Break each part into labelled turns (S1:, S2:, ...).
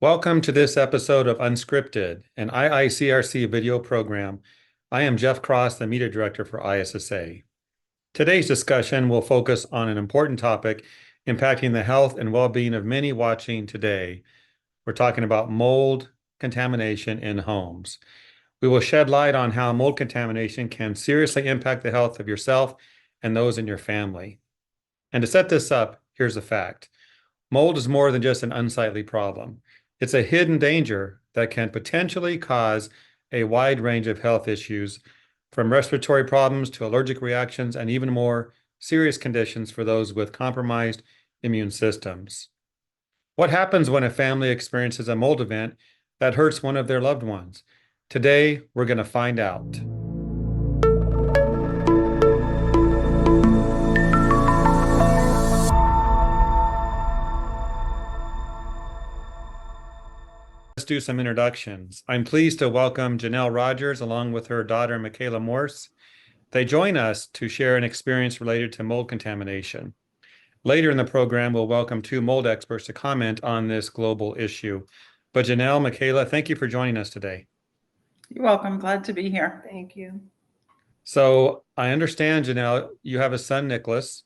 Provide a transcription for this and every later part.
S1: Welcome to this episode of Unscripted, an IICRC video program. I am Jeff Cross, the Media Director for ISSA. Today's discussion will focus on an important topic impacting the health and well-being of many watching today. We're talking about mold contamination in homes. We will shed light on how mold contamination can seriously impact the health of yourself and those in your family. And to set this up, here's a fact. Mold is more than just an unsightly problem. It's a hidden danger that can potentially cause a wide range of health issues, from respiratory problems to allergic reactions and even more serious conditions for those with compromised immune systems. What happens when a family experiences a mold event that hurts one of their loved ones? Today, we're going to find out. Let's do some introductions. I'm pleased to welcome Janelle Rogers along with her daughter, Michaela Morse. They join us to share an experience related to mold contamination. Later in the program, we'll welcome two mold experts to comment on this global issue. But Janelle, Michaela, thank you for joining us today.
S2: You're welcome. Glad to be here.
S3: Thank you.
S1: So I understand, Janelle, you have a son, Nicholas,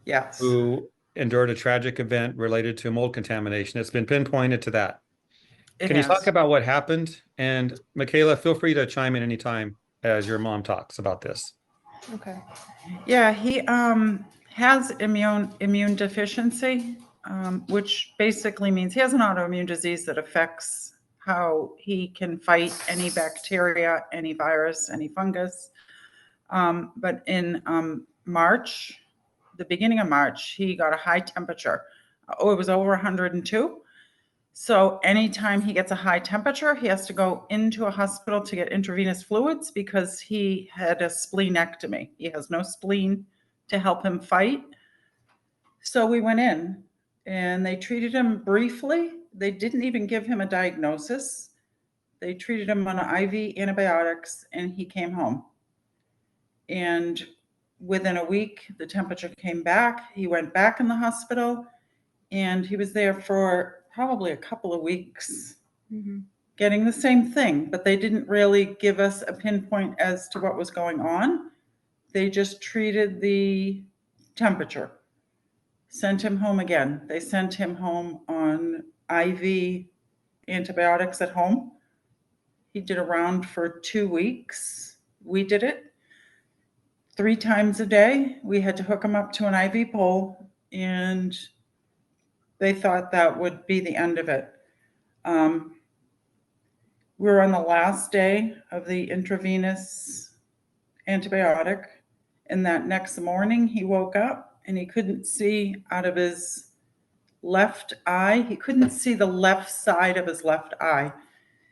S2: Yes.
S1: who endured a tragic event related to mold contamination. It's been pinpointed to that. Can you talk about what happened? And Michaela, feel free to chime in anytime as your mom talks about this.
S3: Okay.
S2: Yeah, he has immune deficiency, which basically means he has an autoimmune disease that affects how he can fight any bacteria, any virus, any fungus. But in March, the beginning of March, he got a high temperature. Oh, it was over 102. So anytime he gets a high temperature, he has to go into a hospital to get intravenous fluids because he had a splenectomy. He has no spleen to help him fight. So we went in and they treated him briefly. They didn't even give him a diagnosis. They treated him on IV antibiotics and he came home. And within a week, the temperature came back. He went back in the hospital and he was there for probably a couple of weeks getting the same thing, but they didn't really give us a pinpoint as to what was going on. They just treated the temperature, sent him home again. They sent him home on IV antibiotics at home. He did a round for 2 weeks. We did it 3 times a day. We had to hook him up to an IV pole, and they thought that would be the end of it. We were on the last day of the intravenous antibiotic, and that next morning he woke up and he couldn't see out of his left eye. He couldn't see the left side of his left eye.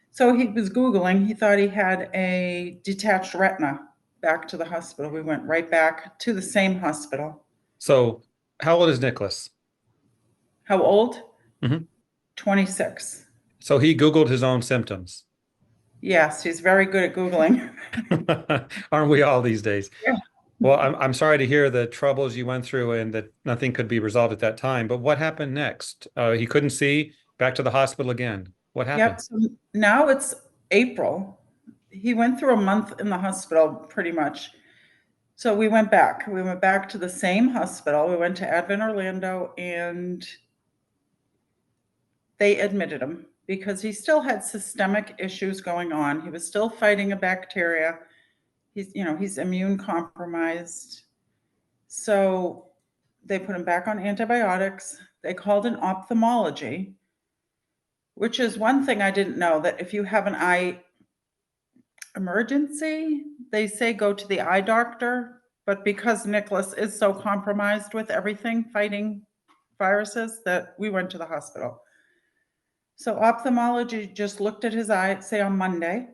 S2: So he was Googling. He thought he had a detached retina. Back to the hospital. We went right back to the same hospital.
S1: So how old is Nicholas?
S2: How old?
S1: 26.
S2: 26.
S1: So he Googled his own symptoms.
S2: Yes, he's very good at Googling.
S1: Aren't we all these days?
S2: Yeah.
S1: Well, I'm sorry to hear the troubles you went through and that nothing could be resolved at that time. But what happened next? He couldn't see, back to the hospital again. What happened?
S2: Yep. So now it's April. He went through a month in the hospital pretty much. So we went back. We went back to the same hospital. We went to Advent Orlando and they admitted him because he still had systemic issues going on. He was still fighting a bacteria. He's immune compromised. So they put him back on antibiotics. They called in ophthalmology, which is one thing I didn't know, that if you have an eye emergency, they say go to the eye doctor. But because Nicholas is so compromised with everything, fighting viruses, that we went to the hospital. So ophthalmology just looked at his eye, say on Monday,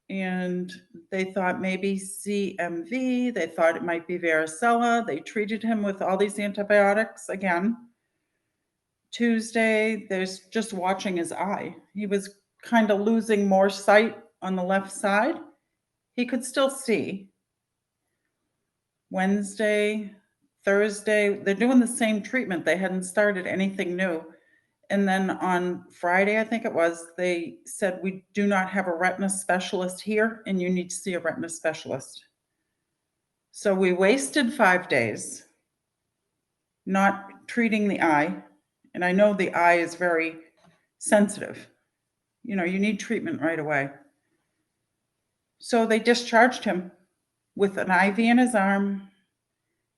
S2: and they thought maybe CMV, they thought it might be varicella. They treated him with all these antibiotics again. Tuesday, there's just watching his eye. He was kind of losing more sight on the left side. He could still see. Wednesday, Thursday, they're doing the same treatment. They hadn't started anything new. And then on Friday, I think it was, they said, we do not have a retina specialist here and you need to see a retina specialist. So we wasted 5 days not treating the eye. And I know the eye is very sensitive. You know, you need treatment right away. So they discharged him with an IV in his arm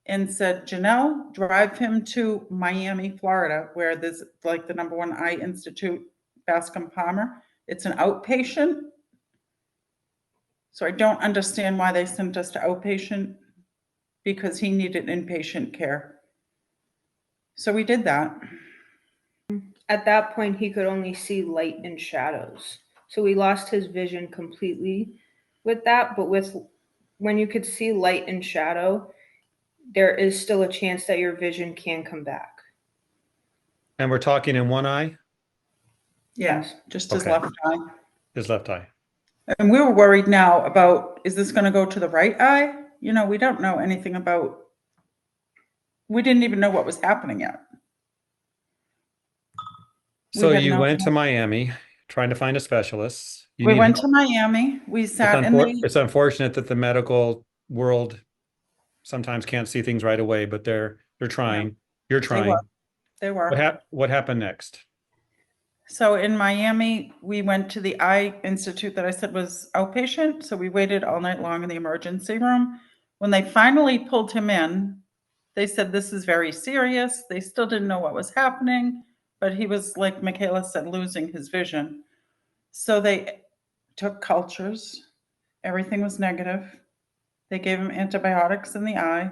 S2: and said, Janelle, drive him to Miami, Florida, where there's like the #1 eye institute, Bascom Palmer. It's an outpatient. So I don't understand why they sent us to outpatient, because he needed inpatient care. So we did that.
S3: At that point, he could only see light and shadows. So we lost his vision completely with that. But when you could see light and shadow, there is still a chance that your vision can come back.
S1: And we're talking in one eye?
S2: Yeah,
S3: Yes.
S2: just his
S1: Okay.
S2: left eye.
S1: His left eye.
S2: And we were worried now about, is this going to go to the right eye? You know, we don't know anything about, we didn't even know what was happening yet.
S1: So
S2: had
S1: you
S2: no-
S1: went to Miami trying to find a specialist. You
S2: We
S1: need
S2: went
S1: help.
S2: to Miami. We sat in the,
S1: It's unfortunate that the medical world sometimes can't see things right away, but they're trying. You're trying.
S2: they were.
S1: What happened next?
S2: So in Miami, we went to the eye institute that I said was outpatient. So we waited all night long in the emergency room. When they finally pulled him in, they said, this is very serious. They still didn't know what was happening, but he was, like Michaela said, losing his vision. So they took cultures. Everything was negative. They gave him antibiotics in the eye.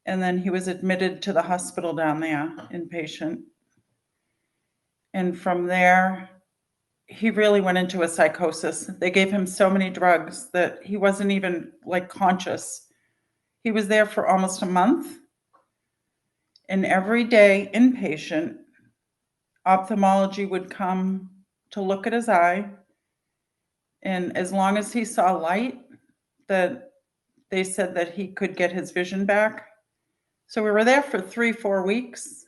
S2: And then he was admitted to the hospital down there, inpatient. And from there, he really went into a psychosis. They gave him so many drugs that he wasn't even like conscious. He was there for almost a month. And every day, inpatient, ophthalmology would come to look at his eye. And as long as he saw light, that they said that he could get his vision back. So we were there for 3-4 weeks.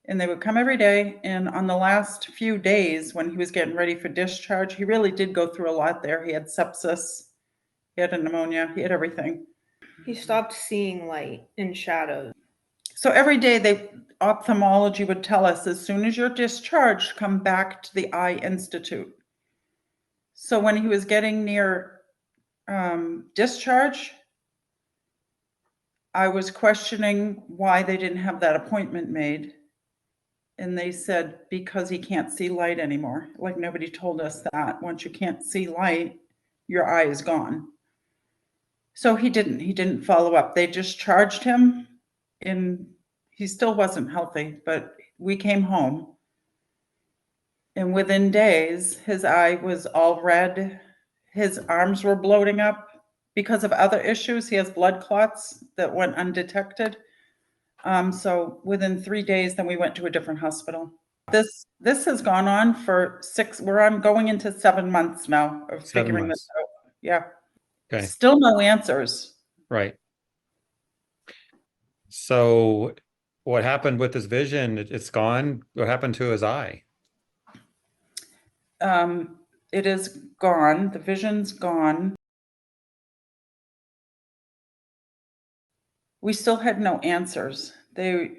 S2: And they would come every day. And on the last few days, when he was getting ready for discharge, he really did go through a lot there. He had sepsis, he had a pneumonia, he had everything.
S3: He stopped seeing light and shadows.
S2: So every day, ophthalmology would tell us, as soon as you're discharged, come back to the Eye Institute. So when he was getting near discharge, I was questioning why they didn't have that appointment made. And they said, because he can't see light anymore. Like, nobody told us that. Once you can't see light, your eye is gone. So he didn't follow up. They just charged him, and he still wasn't healthy, but we came home. And within days, his eye was all red. His arms were bloating up because of other issues. He has blood clots that went undetected. So within 3 days, then we went to a different hospital. This has gone on for going into 7 months now of
S1: 7
S2: figuring
S1: months.
S2: this out. Yeah.
S1: Okay.
S2: Still no answers.
S1: Right. So what happened with his vision? It's gone. What happened to his eye?
S2: It is gone. The vision's gone. We still had no answers. They,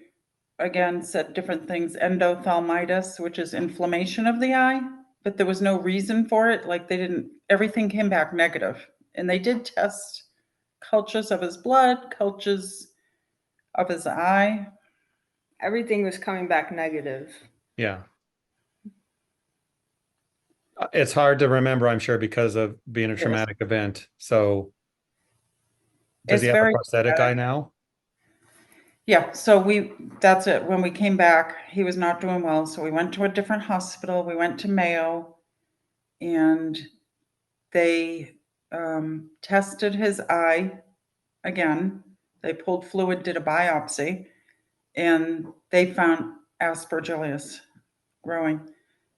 S2: again, said different things, endophthalmitis, which is inflammation of the eye, but there was no reason for it. Like, everything came back negative. And they did test cultures of his blood, cultures of his eye.
S3: Everything was coming back negative.
S1: Yeah. It's hard to remember, I'm sure, because of being a traumatic event. So does he have a prosthetic eye now?
S2: Yeah, so that's it. When we came back, he was not doing well. So we went to a different hospital. We went to Mayo, and they tested his eye again. They pulled fluid, did a biopsy, and they found aspergillus growing.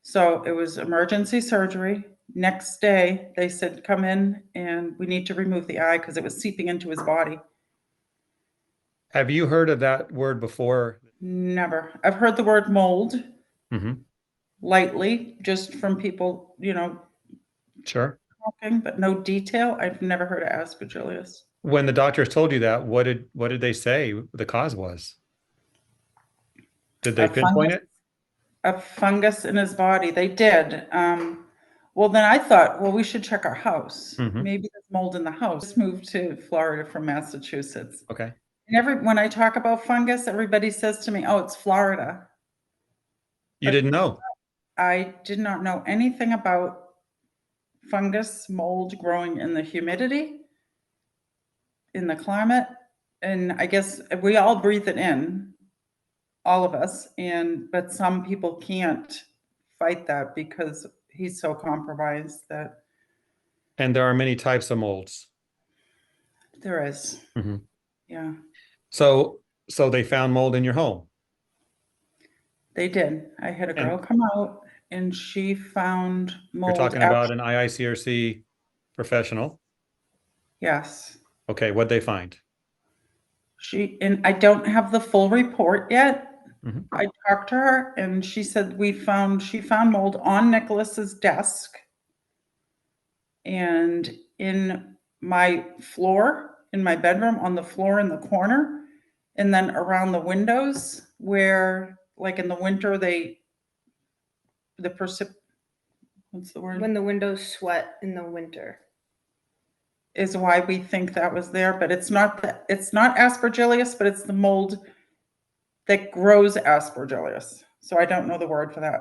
S2: So it was emergency surgery. Next day, they said, come in and we need to remove the eye because it was seeping into his body.
S1: Have you heard of that word before?
S2: Never. I've heard the word mold.
S1: Hmm.
S2: lightly, just from people,
S1: Sure.
S2: talking, but no detail. I've never heard of aspergillus.
S1: When the doctors told you that, what did they say the cause was? Did they
S2: A
S1: pinpoint
S2: fungus,
S1: it?
S2: a fungus in his body. They did. Well, then I thought, well, we should check our house.
S1: Hmm.
S2: Maybe there's mold in the house. Just moved to Florida from Massachusetts.
S1: Okay.
S2: And when I talk about fungus, everybody says to me, oh, it's Florida.
S1: You didn't know.
S2: I did not know anything about fungus, mold growing in the humidity, in the climate. And I guess we all breathe it in, all of us, but some people can't fight that because he's so compromised that
S1: And there are many types of molds.
S2: there is.
S1: Hmm.
S2: Yeah,
S1: So, so they found mold in your home.
S2: they did. I had a girl
S1: And
S2: come out and she found
S1: you're
S2: mold.
S1: talking about an IICRC professional.
S2: Yes.
S1: Okay, what'd they find?
S2: And I don't have the full report yet.
S1: Mhm.
S2: I talked to her and she said she found mold on Nicholas's desk and in my floor, in my bedroom, on the floor in the corner, and then around the windows where, like in the winter, what's the word?
S3: When the windows sweat in the winter.
S2: Is why we think that was there, but it's not aspergillus, but it's the mold that grows aspergillus. So I don't know the word for that.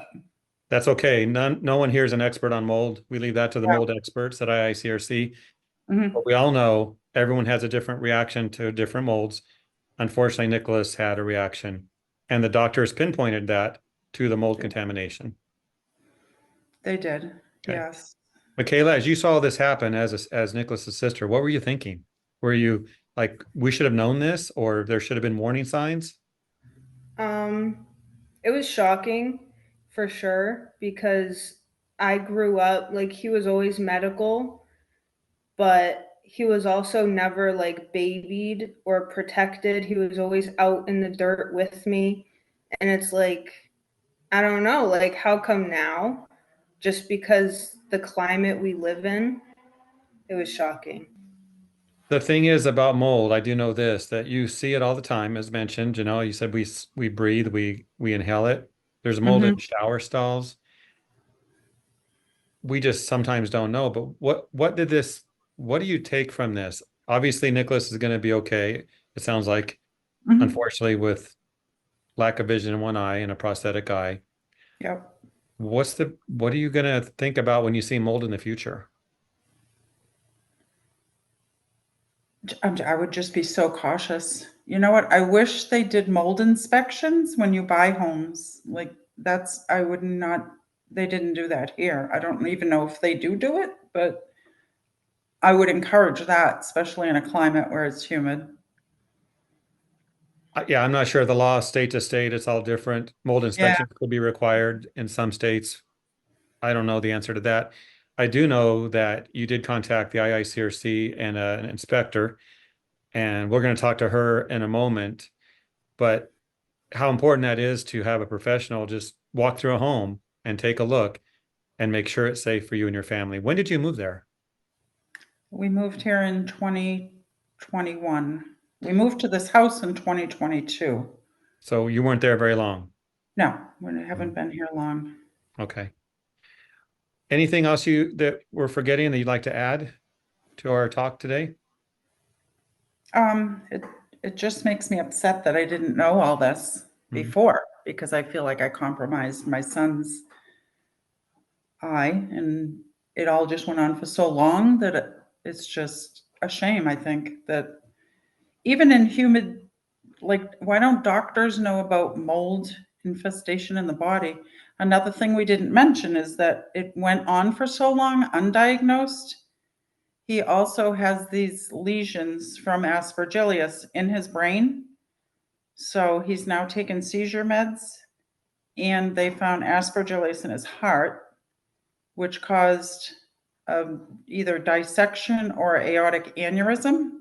S1: That's okay. No one here is an expert on mold. We leave that to the
S2: Yeah.
S1: mold experts at IICRC.
S2: Mhm.
S1: But we all know everyone has a different reaction to different molds. Unfortunately, Nicholas had a reaction, and the doctors pinpointed that to the mold contamination.
S2: They did.
S1: Okay.
S2: Yes.
S1: Michaela, as you saw this happen as Nicholas's sister, what were you thinking? Were you like, we should have known this, or there should have been warning signs?
S3: It was shocking for sure because I grew up like he was always medical, but he was also never like babied or protected. He was always out in the dirt with me. And it's like, I don't know, like how come now? Just because the climate we live in, it was shocking.
S1: The thing is about mold, I do know this, that you see it all the time, as mentioned. You said we breathe, we inhale it. There's mold in
S2: Mhm.
S1: shower stalls. We just sometimes don't know. But what do you take from this? Obviously, Nicholas is going to be okay. It sounds like,
S2: Mhm.
S1: unfortunately, with lack of vision in one eye and a prosthetic eye.
S2: Yep.
S1: What are you going to think about when you see mold in the future?
S2: I would just be so cautious. You know what? I wish they did mold inspections when you buy homes. Like I would not, they didn't do that here. I don't even know if they do it, but I would encourage that, especially in a climate where it's humid.
S1: Yeah, I'm not sure the law state to state, it's all different. Mold
S2: Yeah.
S1: inspections could be required in some states. I don't know the answer to that. I do know that you did contact the IICRC and an inspector, and we're going to talk to her in a moment. But how important that is to have a professional just walk through a home and take a look and make sure it's safe for you and your family. When did you move there?
S2: We moved here in 2021. We moved to this house in 2022.
S1: So you weren't there very long.
S2: No, we haven't been here long.
S1: Okay. Anything else that we're forgetting that you'd like to add to our talk today?
S2: It just makes me upset that I didn't know all this before because I feel like I compromised my son's eye and it all just went on for so long that it's just a shame, I think, that even in humid, like, why don't doctors know about mold infestation in the body? Another thing we didn't mention is that it went on for so long undiagnosed. He also has these lesions from aspergillus in his brain. So he's now taken seizure meds and they found aspergillus in his heart, which caused either dissection or aortic aneurysm.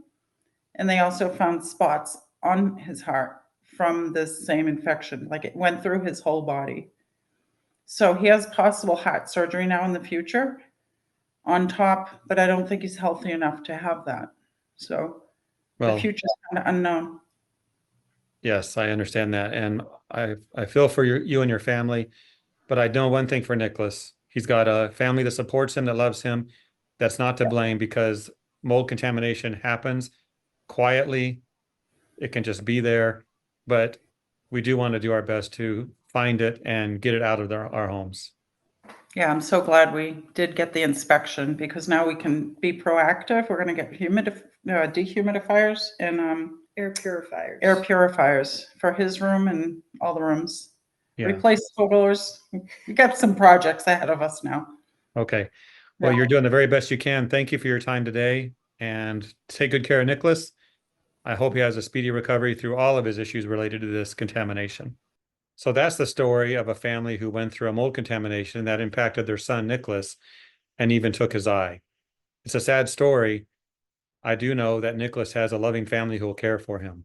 S2: And they also found spots on his heart from this same infection, like it went through his whole body. So he has possible heart surgery now in the future on top, but I don't think he's healthy enough to have that. So the
S1: Well,
S2: future's kind of unknown.
S1: yes, I understand that. And I feel for you and your family, but I know one thing for Nicholas. He's got a family that supports him, that loves him. That's not to blame because mold contamination happens quietly. It can just be there, but we do want to do our best to find it and get it out of our homes.
S2: Yeah, I'm so glad we did get the inspection because now we can be proactive. We're going to get dehumidifiers and
S3: Air purifiers.
S2: air purifiers for his room and all the rooms.
S1: Yeah.
S2: Replace photos. We got some projects ahead of us now.
S1: Okay. Well,
S2: Yeah.
S1: you're doing the very best you can. Thank you for your time today and take good care of Nicholas. I hope he has a speedy recovery through all of his issues related to this contamination. So that's the story of a family who went through a mold contamination that impacted their son, Nicholas, and even took his eye. It's a sad story. I do know that Nicholas has a loving family who will care for him.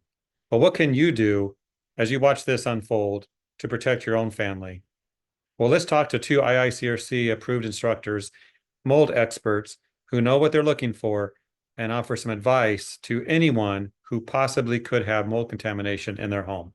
S1: But what can you do as you watch this unfold to protect your own family? Well, let's talk to two IICRC-approved instructors, mold experts who know what they're looking for and offer some advice to anyone who possibly could have mold contamination in their home.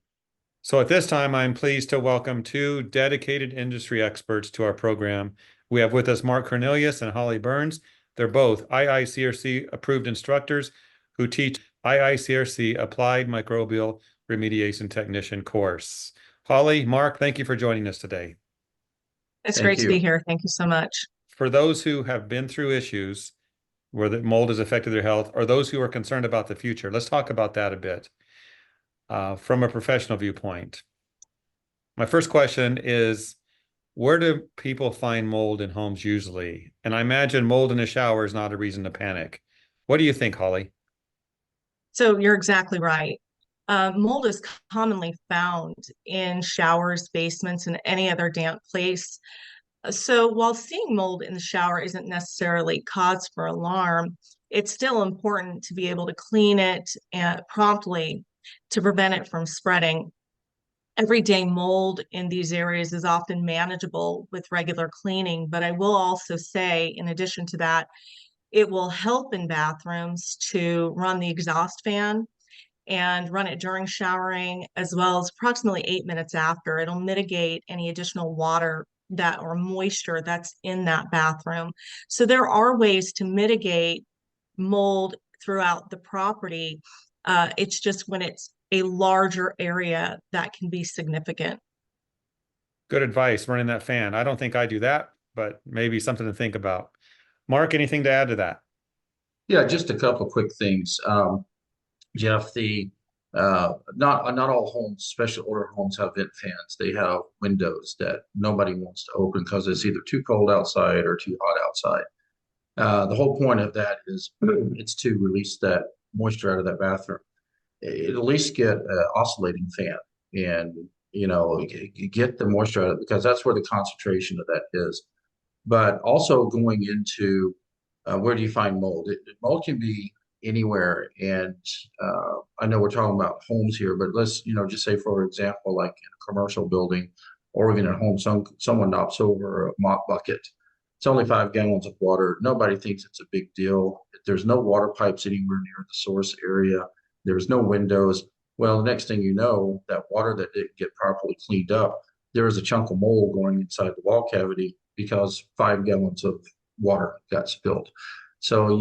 S1: So at this time, I'm pleased to welcome two dedicated industry experts to our program. We have with us Mark Cornelius and Holly Burns. They're both IICRC-approved instructors who teach IICRC Applied Microbial Remediation Technician course. Holly, Mark, thank you for joining us today.
S4: It's
S5: Thank
S4: great to
S5: you.
S4: be here. Thank you so much.
S1: For those who have been through issues where the mold has affected their health, or those who are concerned about the future, let's talk about that a bit from a professional viewpoint. My first question is, where do people find mold in homes usually? And I imagine mold in the shower is not a reason to panic. What do you think, Holly?
S4: So you're exactly right. Mold is commonly found in showers, basements, and any other damp place. So while seeing mold in the shower isn't necessarily cause for alarm, it's still important to be able to clean it promptly to prevent it from spreading. Everyday mold in these areas is often manageable with regular cleaning, but I will also say, in addition to that, it will help in bathrooms to run the exhaust fan and run it during showering, as well as approximately 8 minutes after. It'll mitigate any additional water or moisture that's in that bathroom. So there are ways to mitigate mold throughout the property. It's just when it's a larger area that can be significant.
S1: Good advice, running that fan. I don't think I do that, but maybe something to think about. Mark, anything to add to that?
S5: Yeah, just a couple of quick things. Jeff, not all homes, special order homes have vent fans. They have windows that nobody wants to open because it's either too cold outside or too hot outside. The whole point of that is it's to release that moisture out of that bathroom. At least get an oscillating fan and get the moisture out of it because that's where the concentration of that is. But also going into where do you find mold? Mold can be anywhere, and I know we're talking about homes here, but let's just say for example, like in a commercial building or even at home, someone knocks over a mop bucket. It's only 5 gallons of water. Nobody thinks it's a big deal. There's no water pipes anywhere near the source area. There's no windows. Well, the next thing you know, that water that didn't get properly cleaned up, there is a chunk of mold going inside the wall cavity because 5 gallons of water got spilled. So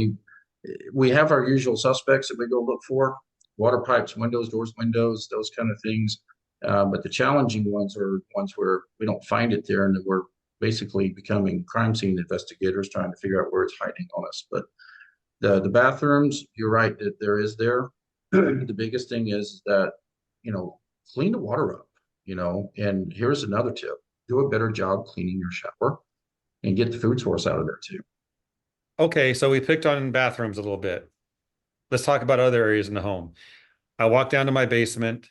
S5: we have our usual suspects that we go look for: water pipes, windows, doors, windows, those kind of things. But the challenging ones are ones where we don't find it there, and that we're basically becoming crime scene investigators trying to figure out where it's hiding on us. But the bathrooms, you're right that there is there. The biggest thing is that clean the water up. And here's another tip: do a better job cleaning your shower and get the food source out of there too.
S1: Okay, so we picked on bathrooms a little bit. Let's talk about other areas in the home. I walk down to my basement.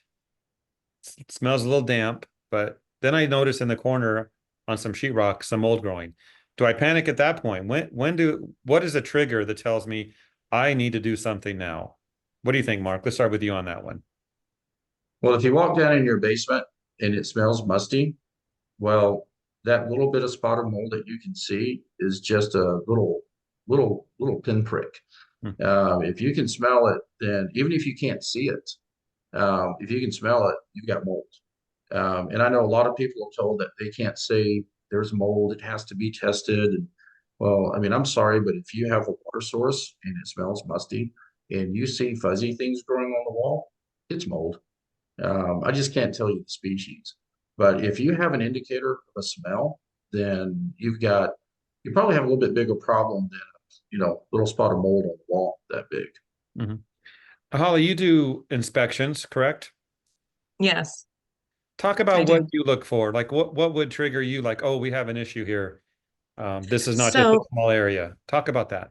S1: It smells a little damp, but then I notice in the corner on some sheetrock some mold growing. Do I panic at that point? What is a trigger that tells me I need to do something now? What do you think, Mark? Let's start with you on that one.
S5: Well, if you walk down in your basement and it smells musty, well, that little bit of spot of mold that you can see is just a little pinprick.
S1: Hmm.
S5: If you can smell it, then even if you can't see it, if you can smell it, you've got mold. And I know a lot of people are told that they can't say there's mold, it has to be tested. And, well, I mean, I'm sorry, but if you have a water source and it smells musty and you see fuzzy things growing on the wall, it's mold. I just can't tell you the species. But if you have an indicator of a smell, then you probably have a little bit bigger problem than, little spot of mold on the wall that big.
S1: Mm-hmm. Holly, you do inspections, correct?
S4: Yes,
S1: Talk
S4: I
S1: about what
S4: do.
S1: you look for. Like what would trigger you like, oh, we have an issue here. This is not just a
S4: So,
S1: small area. Talk about that.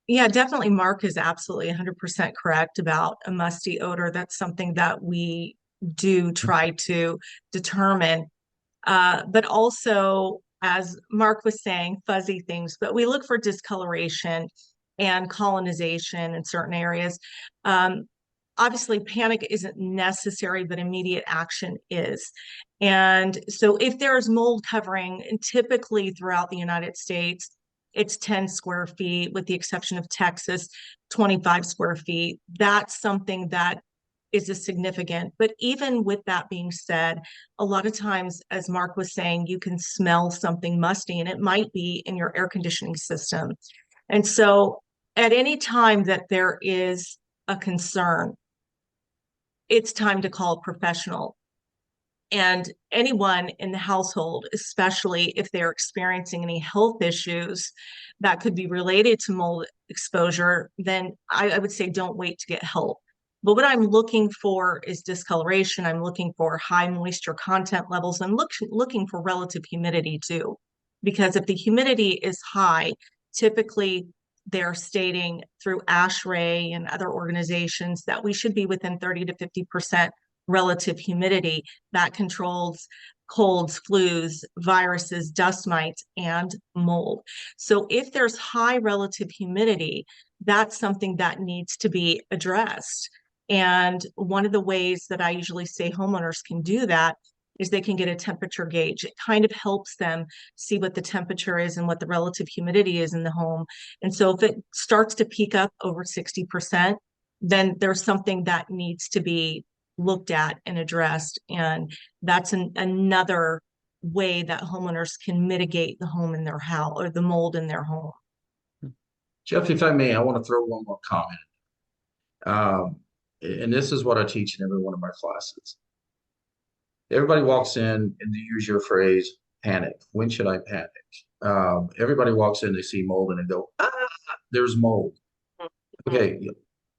S4: yeah, definitely Mark is absolutely 100% correct about a musty odor. That's something that we do try to determine. But also, as Mark was saying, fuzzy things, but we look for discoloration and colonization in certain areas. Um, Obviously, panic isn't necessary, but immediate action is. And so if there is mold covering, and typically throughout the United States, it's 10 square feet, with the exception of Texas, 25 square feet. That's something that is a significant. But even with that being said, a lot of times, as Mark was saying, you can smell something musty and it might be in your air conditioning system. And so at any time that there is a concern, it's time to call a professional. And anyone in the household, especially if they're experiencing any health issues that could be related to mold exposure, then I would say don't wait to get help. But what I'm looking for is discoloration. I'm looking for high moisture content levels. I'm looking for relative humidity too, because if the humidity is high, typically they're stating through ASHRAE and other organizations that we should be within 30 to 50% relative humidity. That controls colds, flus, viruses, dust mites, and mold. So if there's high relative humidity, that's something that needs to be addressed. And one of the ways that I usually say homeowners can do that is they can get a temperature gauge. It kind of helps them see what the temperature is and what the relative humidity is in the home. And so if it starts to peak up over 60%, then there's something that needs to be looked at and addressed. And that's another way that homeowners can mitigate the home in their house or the mold in their home.
S5: Jeff, if I may, I want to throw one more comment. And this is what I teach in every one of my classes. Everybody walks in and they use your phrase, panic. When should I panic? Everybody walks in, they see mold and they go, there's mold. Okay,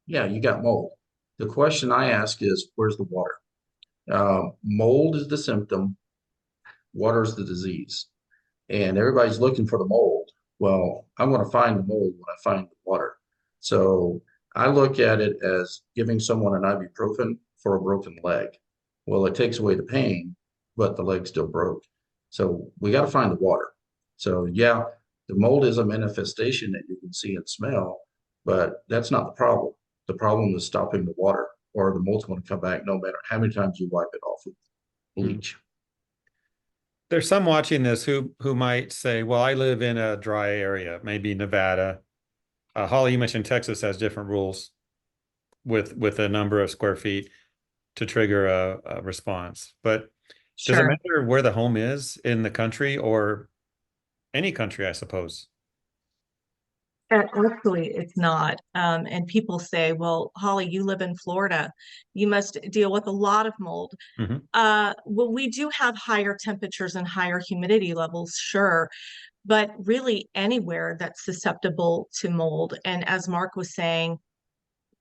S5: yeah, you got mold. The question I ask is, where's the water? Mold is the symptom, water is the disease. And everybody's looking for the mold. Well, I'm going to find the mold when I find the water. So I look at it as giving someone an ibuprofen for a broken leg. Well, it takes away the pain, but the leg still broke. So we got to find the water. So yeah, the mold is a manifestation that you can see and smell, but that's not the problem. The problem is stopping the water, or the mold's going to come back no matter how many times you wipe it off with bleach.
S1: There's some watching this who might say, well, I live in a dry area, maybe Nevada. Holly, you mentioned Texas has different rules with a number of square feet to trigger a response. But does it matter where the home is in the country or any country, I suppose?
S4: Actually, it's not. And people say, well, Holly, you live in Florida. You must deal with a lot of mold.
S1: Mhm.
S4: Well, we do have higher temperatures and higher humidity levels, sure, but really anywhere that's susceptible to mold. And as Mark was saying,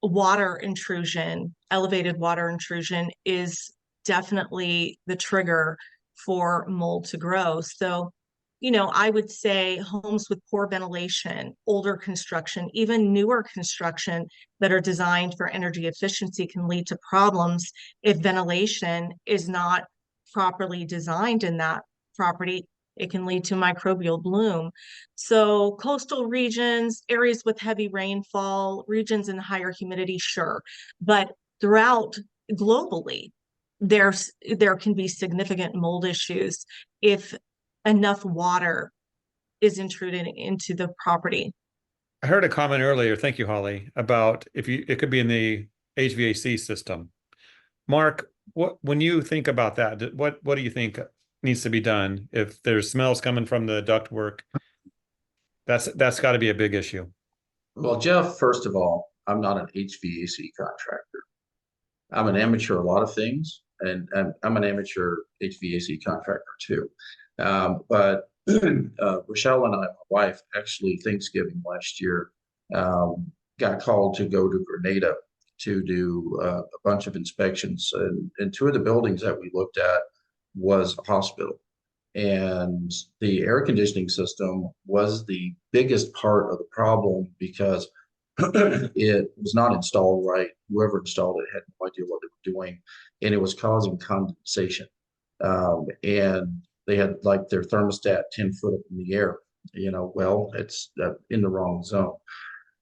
S4: water intrusion, elevated water intrusion is definitely the trigger for mold to grow. So, I would say homes with poor ventilation, older construction, even newer construction that are designed for energy efficiency can lead to problems if ventilation is not properly designed in that property. It can lead to microbial bloom. So coastal regions, areas with heavy rainfall, regions in higher humidity, sure. But throughout globally, there can be significant mold issues if enough water is intruded into the property.
S1: I heard a comment earlier, thank you, Holly, about it could be in the HVAC system. Mark, when you think about that, what do you think needs to be done if there's smells coming from the ductwork? That's got to be a big issue.
S5: Well, Jeff, first of all, I'm not an HVAC contractor. I'm an amateur a lot of things, and I'm an amateur HVAC contractor too. But Rochelle and I, my wife, actually Thanksgiving last year, got called to go to Grenada to do a bunch of inspections. And two of the buildings that we looked at was a hospital. And the air conditioning system was the biggest part of the problem because it was not installed right. Whoever installed it had no idea what they were doing, and it was causing condensation. And they had like their thermostat 10 foot up in the air. Well, it's in the wrong zone.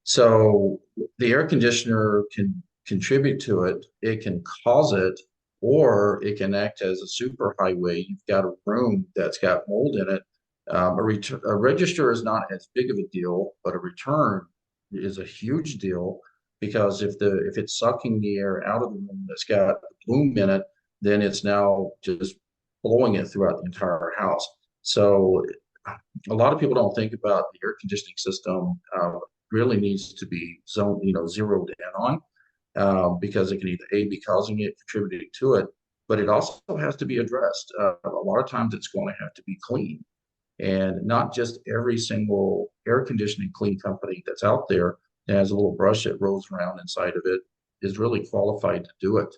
S5: So the air conditioner can contribute to it. It can cause it, or it can act as a super highway. You've got a room that's got mold in it. A register is not as big of a deal, but a return is a huge deal, because if it's sucking the air out of the room that's got a bloom in it, then it's now just blowing it throughout the entire house. So a lot of people don't think about the air conditioning system really needs to be zeroed in on, because it can either be causing it, contributing to it, but it also has to be addressed. A lot of times it's going to have to be clean. And not just every single air conditioning clean company that's out there that has a little brush that rolls around inside of it is really qualified to do it.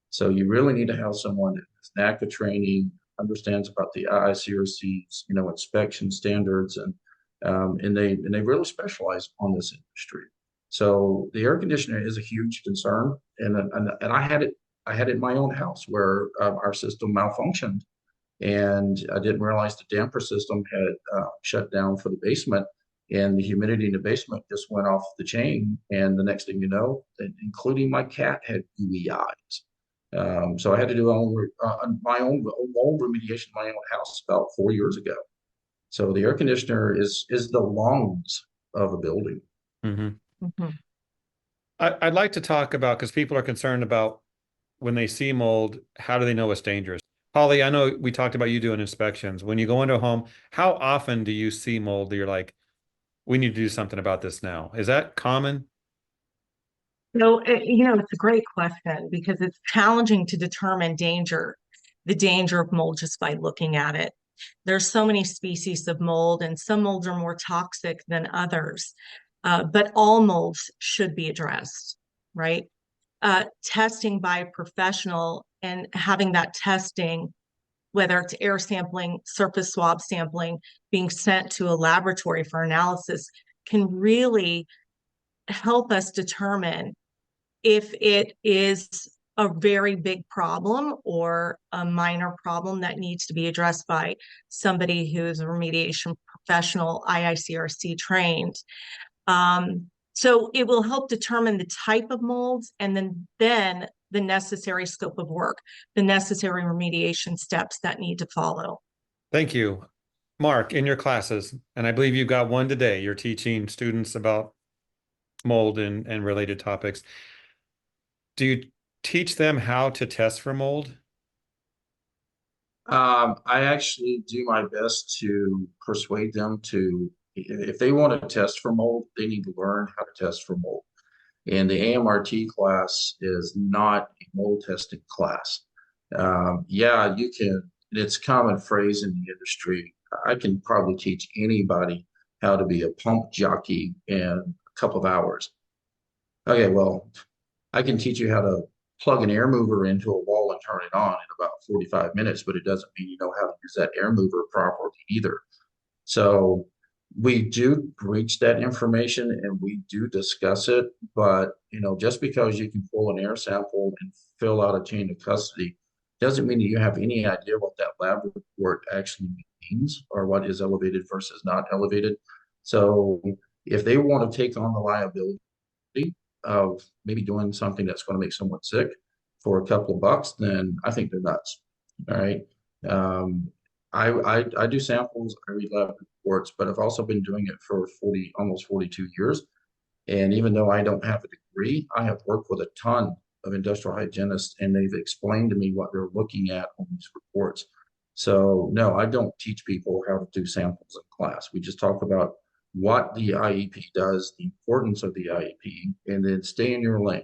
S5: So you really need to have someone that has NACA training, understands about the IICRC's, inspection standards, and they really specialize on this industry. So the air conditioner is a huge concern, and I had it in my own house where our system malfunctioned. And I didn't realize the damper system had shut down for the basement, and the humidity in the basement just went off the chain. And the next thing you know, including my cat had gooey eyes. So I had to do my own remediation in my own house about 4 years ago. So the air conditioner is the lungs of a building.
S1: Mm-hmm.
S4: Mm-hmm.
S1: I'd like to talk about, because people are concerned about when they see mold, how do they know it's dangerous? Holly, I know we talked about you doing inspections. When you go into a home, how often do you see mold that you're like, we need to do something about this now? Is that common?
S4: So, it's a great question because it's challenging to determine the danger of mold just by looking at it. There's so many species of mold, and some molds are more toxic than others, but all molds should be addressed, right? Testing by a professional and having that testing, whether it's air sampling, surface swab sampling, being sent to a laboratory for analysis, can really help us determine if it is a very big problem or a minor problem that needs to be addressed by somebody who is a remediation professional, IICRC trained. So it will help determine the type of molds, and then the necessary scope of work, the necessary remediation steps that need to follow.
S1: Thank you. Mark, in your classes, and I believe you've got one today, you're teaching students about mold and related topics. Do you teach them how to test for mold?
S5: I actually do my best to persuade them if they want to test for mold, they need to learn how to test for mold. And the AMRT class is not a mold testing class. Yeah, you can, it's a common phrase in the industry. I can probably teach anybody how to be a pump jockey in a couple of hours. Okay, well, I can teach you how to plug an air mover into a wall and turn it on in about 45 minutes, but it doesn't mean you know how to use that air mover properly either. So we do reach that information and we do discuss it, but just because you can pull an air sample and fill out a chain of custody doesn't mean that you have any idea what that lab report actually means or what is elevated versus not elevated. So if they want to take on the liability of maybe doing something that's going to make someone sick for a couple of bucks, then I think they're nuts. All right. I do samples, I read lab reports, but I've also been doing it for almost 42 years. And even though I don't have a degree, I have worked with a ton of industrial hygienists, and they've explained to me what they're looking at on these reports. So no, I don't teach people how to do samples in class. We just talk about what the IEP does, the importance of the IEP, and then stay in your lane.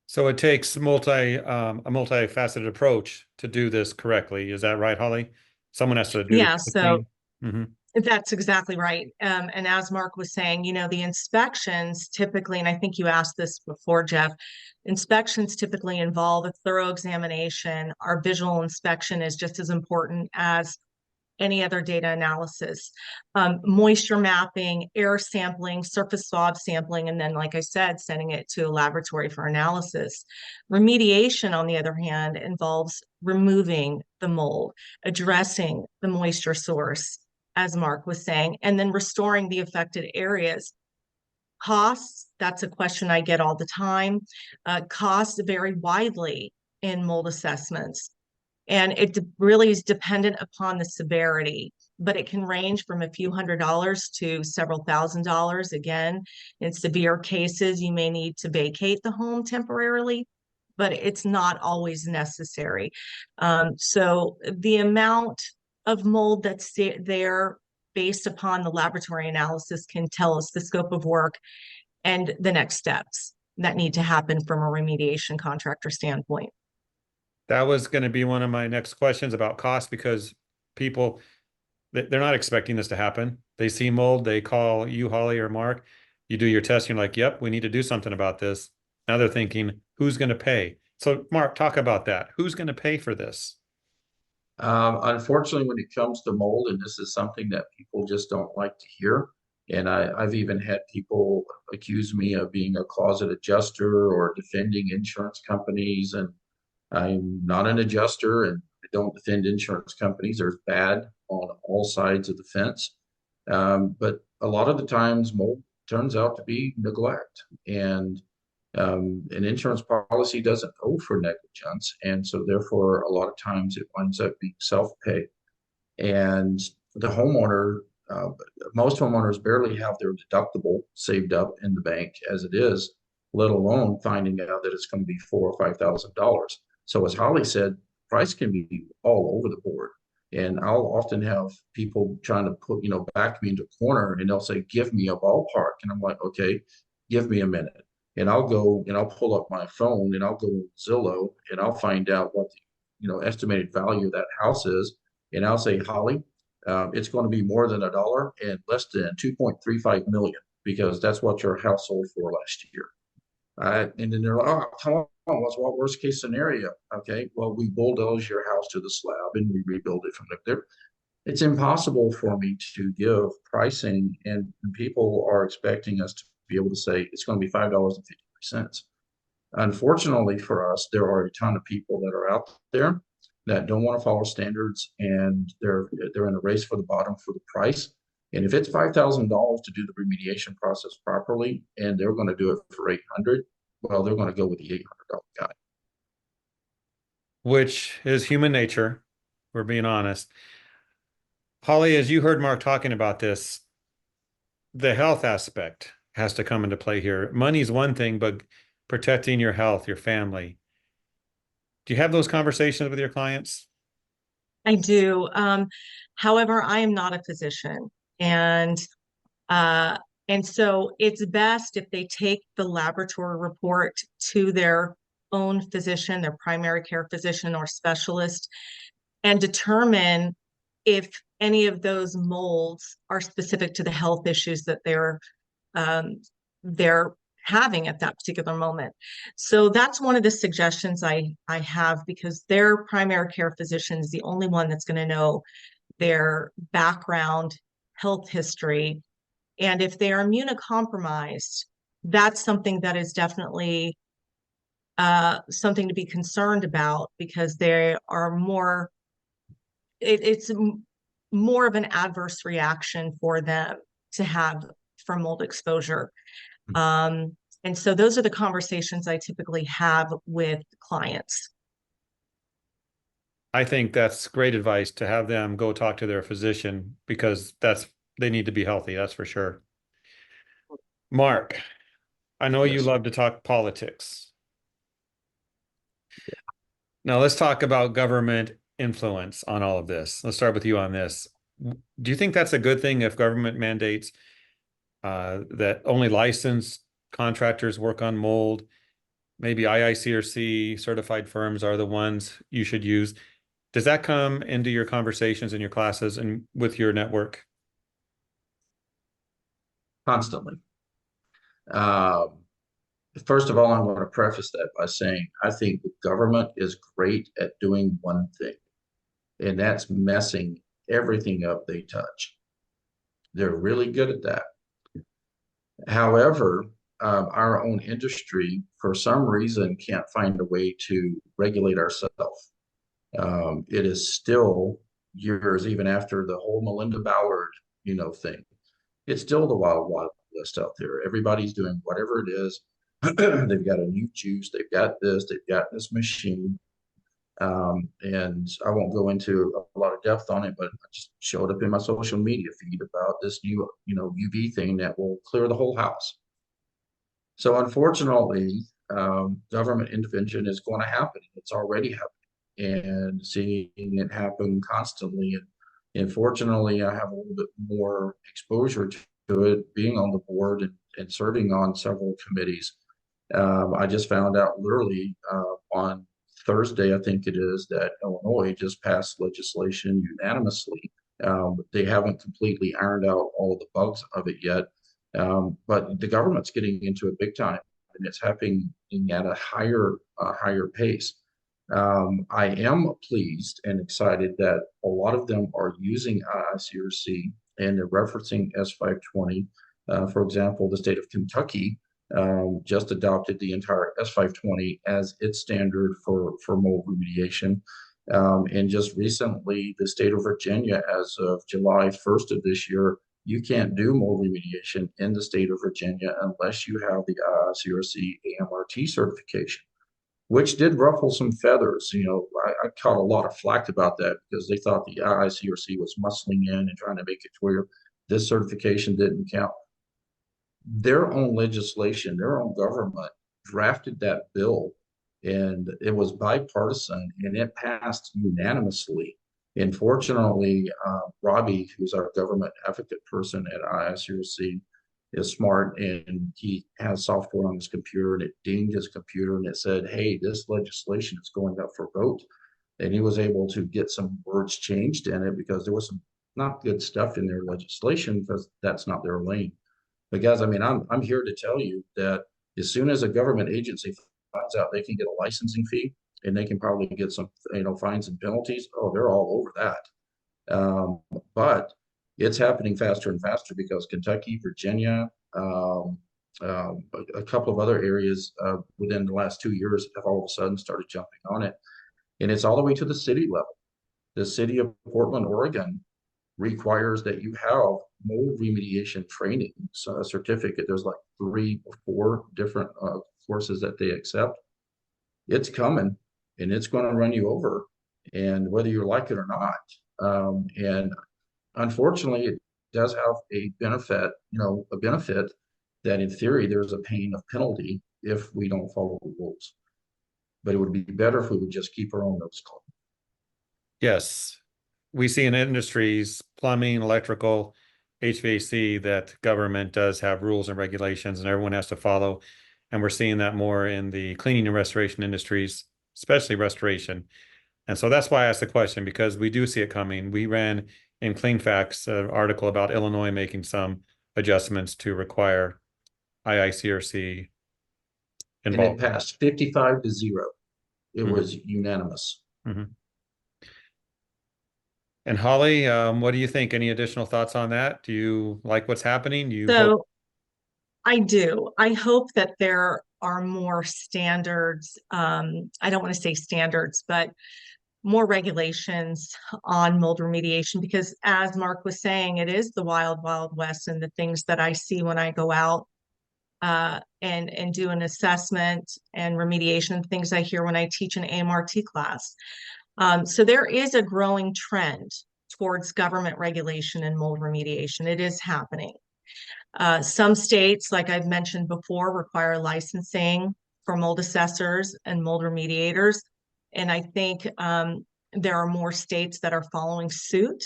S1: So it takes a multifaceted approach to do this correctly. Is that right, Holly? Someone has to do
S4: Yeah, so
S1: everything. Mhm.
S4: that's exactly right. And as Mark was saying, the inspections typically, and I think you asked this before, Jeff, inspections typically involve a thorough examination. Our visual inspection is just as important as any other data analysis. Moisture mapping, air sampling, surface swab sampling, and then, like I said, sending it to a laboratory for analysis. Remediation, on the other hand, involves removing the mold, addressing the moisture source, as Mark was saying, and then restoring the affected areas. Costs, that's a question I get all the time. Costs vary widely in mold assessments. And it really is dependent upon the severity, but it can range from a few $100s to several $1,000s. Again, in severe cases, you may need to vacate the home temporarily, but it's not always necessary. So the amount of mold that's there based upon the laboratory analysis can tell us the scope of work and the next steps that need to happen from a remediation contractor standpoint.
S1: That was going to be one of my next questions about cost, because people, they're not expecting this to happen. They see mold, they call you, Holly, or Mark. You do your test, you're like, yep, we need to do something about this. Now they're thinking, who's going to pay? So, Mark, talk about that. Who's going to pay for this?
S5: Unfortunately, when it comes to mold, and this is something that people just don't like to hear, and I've even had people accuse me of being a closet adjuster or defending insurance companies, and I'm not an adjuster and I don't defend insurance companies. There's bad on all sides of the fence. But a lot of the times mold turns out to be neglect, and an insurance policy doesn't owe for negligence. And so therefore, a lot of times it winds up being self-pay. And the homeowner, most homeowners barely have their deductible saved up in the bank as it is, let alone finding out that it's going to be $4,000 or $5,000. So as Holly said, price can be all over the board. And I'll often have people trying to back me into a corner, and they'll say, give me a ballpark. And I'm like, okay, give me a minute. And I'll go and I'll pull up my phone and I'll go to Zillow and I'll find out what the estimated value of that house is. And I'll say, Holly, it's going to be more than $1 and less than 2.35 million, because that's what your house sold for last year. And then they're like, oh, come on, what's what worst case scenario? Okay, well, we bulldoze your house to the slab and we rebuild it from there. It's impossible for me to give pricing, and people are expecting us to be able to say it's going to be $5.53. Unfortunately for us, there are a ton of people that are out there that don't want to follow standards, and they're in a race for the bottom for the price. And if it's $5,000 to do the remediation process properly, and they're going to do it for $800, well, they're going to go with the $800 guy.
S1: Which is human nature. We're being honest. Holly, as you heard Mark talking about this, the health aspect has to come into play here. Money's one thing, but protecting your health, your family. Do you have those conversations with your clients?
S4: I do. However, I am not a physician, and so it's best if they take the laboratory report to their own physician, their primary care physician or specialist, and determine if any of those molds are specific to the health issues that they're having at that particular moment. So that's one of the suggestions I have, because their primary care physician is the only one that's going to know their background, health history. And if they are immunocompromised, that's something that is definitely something to be concerned about, because they are more, it's more of an adverse reaction for them to have from mold exposure. And so those are the conversations I typically have with clients.
S1: I think that's great advice to have them go talk to their physician because they need to be healthy, that's for sure. Mark, I know you
S5: Yes.
S1: love to talk politics. Now let's talk about government influence on all of this. Let's start with you on this. Do you think that's a good thing if government mandates that only licensed contractors work on mold? Maybe IICRC certified firms are the ones you should use. Does that come into your conversations in your classes and with your network?
S5: Constantly. Um, First of all, I want to preface that by saying I think the government is great at doing one thing, and that's messing everything up they touch. They're really good at that. However, our own industry, for some reason, can't find a way to regulate ourselves. It is still years, even after the whole Melinda Ballard, thing. It's still the wild, wild west out there. Everybody's doing whatever it is. They've got a new juice. They've got this machine. And I won't go into a lot of depth on it, but I just showed up in my social media feed about this new, UV thing that will clear the whole house. So unfortunately, government intervention is going to happen. It's already happening, and seeing it happen constantly. And fortunately, I have a little bit more exposure to it, being on the board and serving on several committees. I just found out literally on Thursday, I think it is, that Illinois just passed legislation unanimously. They haven't completely ironed out all the bugs of it yet, but the government's getting into it big time, and it's happening at a higher pace. I am pleased and excited that a lot of them are using IICRC and they're referencing S520. For example, the state of Kentucky just adopted the entire S520 as its standard for mold remediation. And just recently, the state of Virginia, as of July 1st of this year, you can't do mold remediation in the state of Virginia unless you have the IICRC AMRT certification, which did ruffle some feathers. I caught a lot of flack about that because they thought the IICRC was muscling in and trying to make it clear this certification didn't count. Their own legislation, their own government drafted that bill, and it was bipartisan, and it passed unanimously. And fortunately, Robbie, who's our government advocate person at IICRC, is smart, and he has software on his computer, and it dinged his computer, and it said, "Hey, this legislation is going up for vote." And he was able to get some words changed in it because there was some not good stuff in their legislation because that's not their lane. But guys, I mean, I'm here to tell you that as soon as a government agency finds out they can get a licensing fee and they can probably get some, fines and penalties, oh, they're all over that. But it's happening faster and faster because Kentucky, Virginia, a couple of other areas within the last 2 years have all of a sudden started jumping on it. And it's all the way to the city level. The city of Portland, Oregon requires that you have mold remediation training, so a certificate. There's like 3 or 4 different courses that they accept. It's coming, and it's going to run you over, and whether you like it or not. And unfortunately, it does have a benefit, that in theory there's a paying of penalty if we don't follow the rules. But it would be better if we would just keep our own nose clean.
S1: Yes. We see in industries, plumbing, electrical, HVAC, that government does have rules and regulations and everyone has to follow. And we're seeing that more in the cleaning and restoration industries, especially restoration. And so that's why I asked the question, because we do see it coming. We ran in Clean Facts an article about Illinois making some adjustments to require IICRC involvement.
S5: And it passed 55-0. It was unanimous.
S1: Mm-hmm. And Holly, what do you think? Any additional thoughts on that? Do you like what's happening?
S4: I do. I hope that there are more standards. I don't want to say standards, but more regulations on mold remediation, because as Mark was saying, it is the wild, wild west, and the things that I see when I go out and do an assessment and remediation, things I hear when I teach an AMRT class. So there is a growing trend towards government regulation and mold remediation. It is happening. Some states, like I've mentioned before, require licensing for mold assessors and mold remediators. And I think there are more states that are following suit.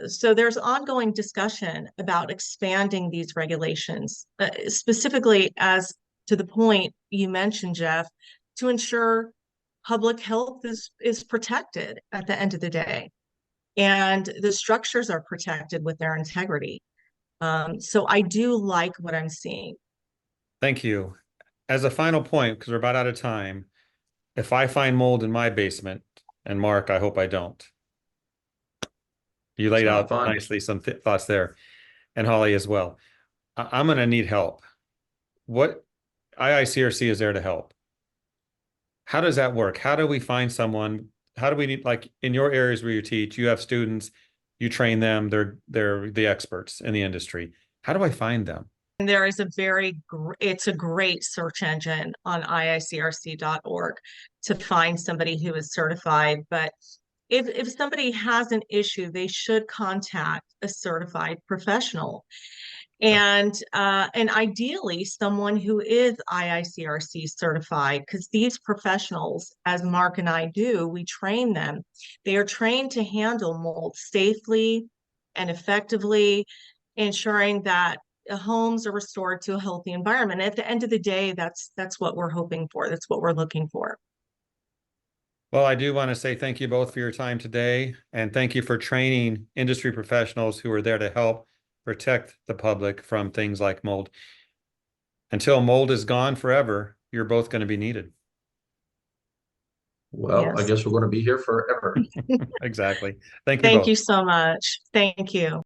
S4: So there's ongoing discussion about expanding these regulations, specifically as to the point you mentioned, Jeff, to ensure public health is protected at the end of the day. And the structures are protected with their integrity. So I do like what I'm seeing.
S1: Thank you. As a final point, because we're about out of time, if I find mold in my basement, and Mark, I hope I don't. You laid
S5: It's not
S1: out
S5: fun.
S1: nicely some thoughts there, and Holly as well. I'm going to need help. What IICRC is there to help? How does that work? How do we find someone? How do we need, like in your areas where you teach, you have students, you train them, they're the experts in the industry. How do I find them?
S4: And there is it's a great search engine on IICRC.org to find somebody who is certified. But if somebody has an issue, they should contact a certified professional. And ideally someone who is IICRC certified, because these professionals, as Mark and I do, we train them. They are trained to handle mold safely and effectively, ensuring that homes are restored to a healthy environment. At the end of the day, that's what we're hoping for. That's what we're looking for.
S1: Well, I do want to say thank you both for your time today, and thank you for training industry professionals who are there to help protect the public from things like mold. Until mold is gone forever, you're both going to be needed.
S5: Well, I
S4: Yes.
S5: guess we're going to be here forever.
S1: Exactly. Thank you
S4: Thank
S1: both.
S4: you so much. Thank you.